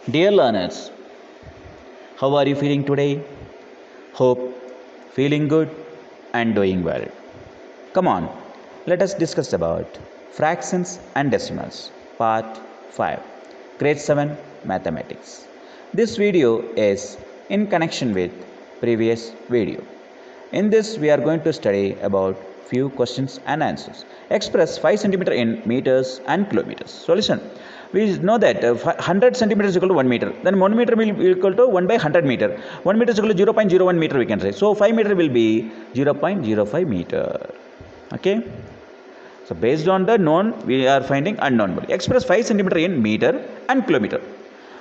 Dear learners, how are you feeling today? Hope feeling good and doing well. Come on, let us discuss about fractions and decimals, part 5, grade 7 mathematics. This video is in connection with previous video. In this we are going to study about few questions and answers. Express 5 centimeter in meters and kilometers. So listen, we know that 100 centimeters is equal to 1 meter. Then 1 meter will be equal to 1 by 100 meter. 1 meter is equal to 0.01 meter we can say. So 5 meter will be 0.05 meter. Okay. So based on the known we are finding unknown value. Express 5 centimeter in meter and kilometer.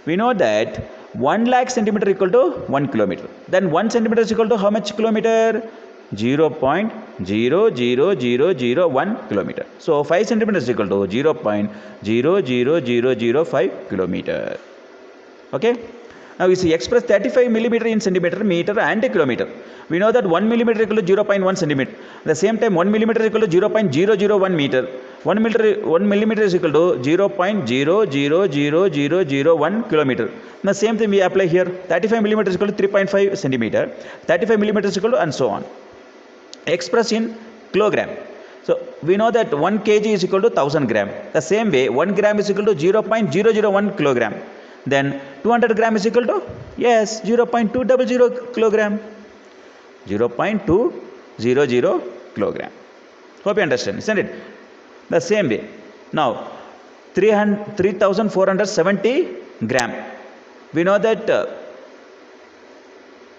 We know that 1 lakh centimeter equal to 1 kilometer. Then 1 centimeter is equal to how much kilometer? 0.00001 kilometer. So 5 centimeter is equal to 0.00005 kilometer. Okay. Now we see express 35 millimeter in centimeter, meter and kilometer. We know that 1 millimeter is equal to 0.1 centimeter. At the same time 1 millimeter is equal to 0.001 meter. 1 millimeter is equal to 0.00001 kilometer. Now same thing we apply here. 35 millimeter is equal to 3.5 centimeter. 35 millimeter is equal to and so on. Express in kilogram. So we know that 1 kg is equal to 1000 gram. The same way 1 gram is equal to 0.001 kilogram. Then 200 gram is equal to, yes, 0.200 kilogram. 0.200 kilogram. Hope you understand, isn't it? The same way. Now 3470 gram. We know that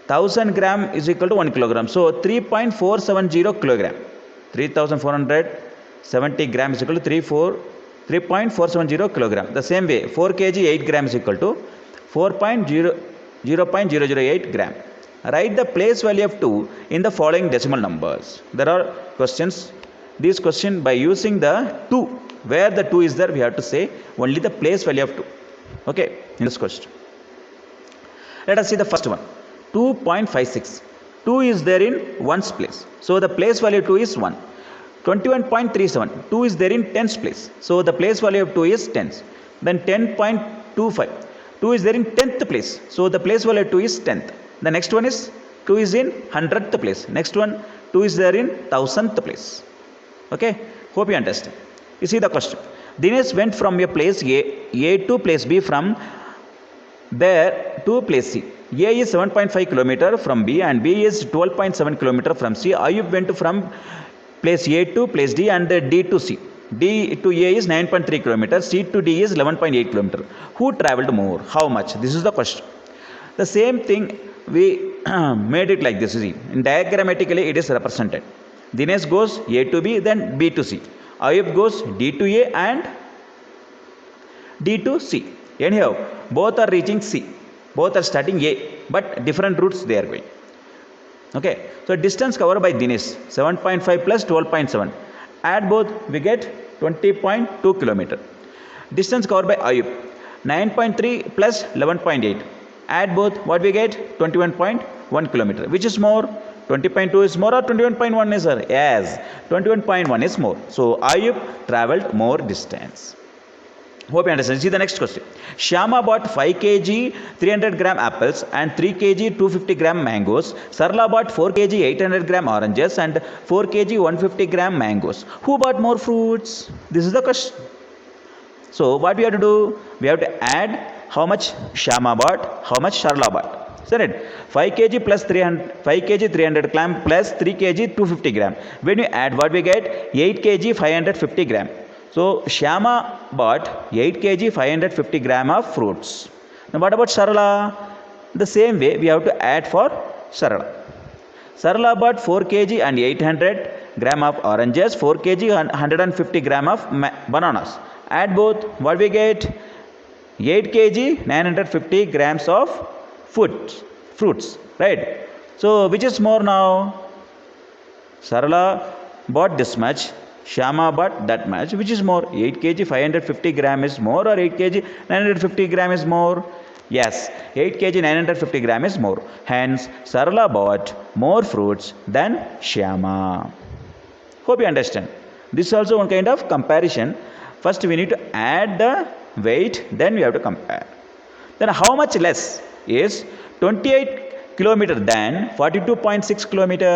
1000 gram is equal to 1 kilogram. So 3.470 kilogram. 3470 gram is equal to 3.470 kilogram. The same way 4 kg 8 gram is equal to 0.008 gram. Write the place value of 2 in the following decimal numbers. There are questions. This question by using the 2, where the 2 is there we have to say only the place value of 2. Okay, in this question. Let us see the first one. 2.56. 2 is there in 1's place. So the place value 2 is 1. 21.37. 2 is there in 10's place. So the place value of 2 is 10's. Then 10.25. 2 is there in 10th place. So the place value of 2 is 10th. The next one is 2 is in 100th place. Next one 2 is there in 1000th place. Okay. Hope you understand. You see the question. Dinesh went from a place A to place B, from there to place C. A is 7.5 km from B and B is 12.7 km from C. Ayub went from place A to place D and D to C. D to A is 9.3 km. C to D is 11.8 km. Who traveled more? How much? This is the question. The same thing we made it like this. See, in diagrammatically it is represented. Dinesh goes A to B, then B to C. Ayub goes D to A and D to C. Anyhow, both are reaching C. Both are starting A, but different routes they are going. Okay, so distance covered by Dinesh 7.5 plus 12.7. Add both, we get 20.2 km. Distance covered by Ayub 9.3 plus 11.8. Add both, what we get? 21.1 km. Which is more? 20.2 is more or 21.1 is more? Yes, 21.1 is more. So Ayub traveled more distance. Hope you understand. See the next question. Shyama bought 5 kg 300 gram apples and 3 kg 250 gram mangoes. Sarla bought 4 kg 800 gram oranges and 4 kg 150 gram mangoes. Who bought more fruits? This is the question. So what we have to do? We have to add how much Shyama bought, how much Sarla bought. Isn't it? 5 kg plus 5 kg 300 gram plus 3 kg 250 gram. When you add, what we get? 8 kg 550 gram. So Shyama bought 8 kg 550 gram of fruits. Now what about Sarala? The same way we have to add for Sarala. Sarala bought 4 kg and 800 gram of oranges, 4 kg and 150 gram of bananas. Add both, what we get? 8 kg 950 grams of fruits, right? So which is more now? Sarala bought this much. Shyama bought that much. Which is more? 8 kg 550 gram is more or 8 kg 950 gram is more? Yes, 8 kg 950 gram is more. Hence, Sarala bought more fruits than Shyama. Hope you understand. This is also one kind of comparison. First we need to add the weight, then we have to compare. Then how much less is 28 kilometer than 42.6 kilometer?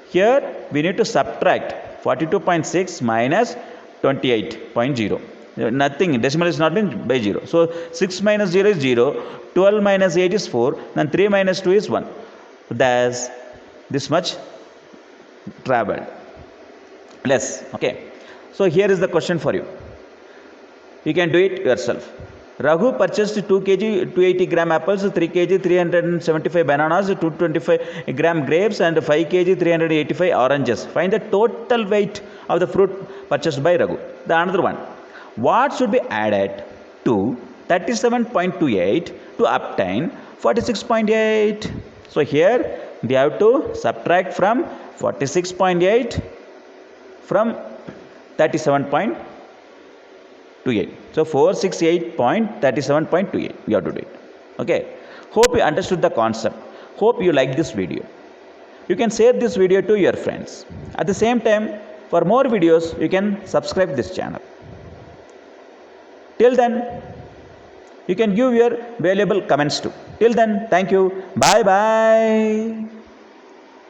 Here we need to subtract 42.6 minus 28.0. Nothing, decimal is not been by 0. So 6 minus 0 is 0, 12 minus 8 is 4, then 3 minus 2 is 1. Thus this much traveled less. Okay, so here is the question for you. You can do it yourself. Raghu purchased 2 kg 280 gram apples, 3 kg 375 bananas, 225 gram grapes and 5 kg 385 oranges. Find the total weight of the fruit purchased by Raghu. The another one. What should be added to 37.28 to obtain 46.8? So here we have to subtract from 46.8 from 37.28. So 468.37.28 we have to do it. Okay. Hope you understood the concept. Hope you like this video. You can share this video to your friends. At the same time, for more videos, you can subscribe this channel. Till then, you can give your valuable comments too. Till then, thank you. Bye bye.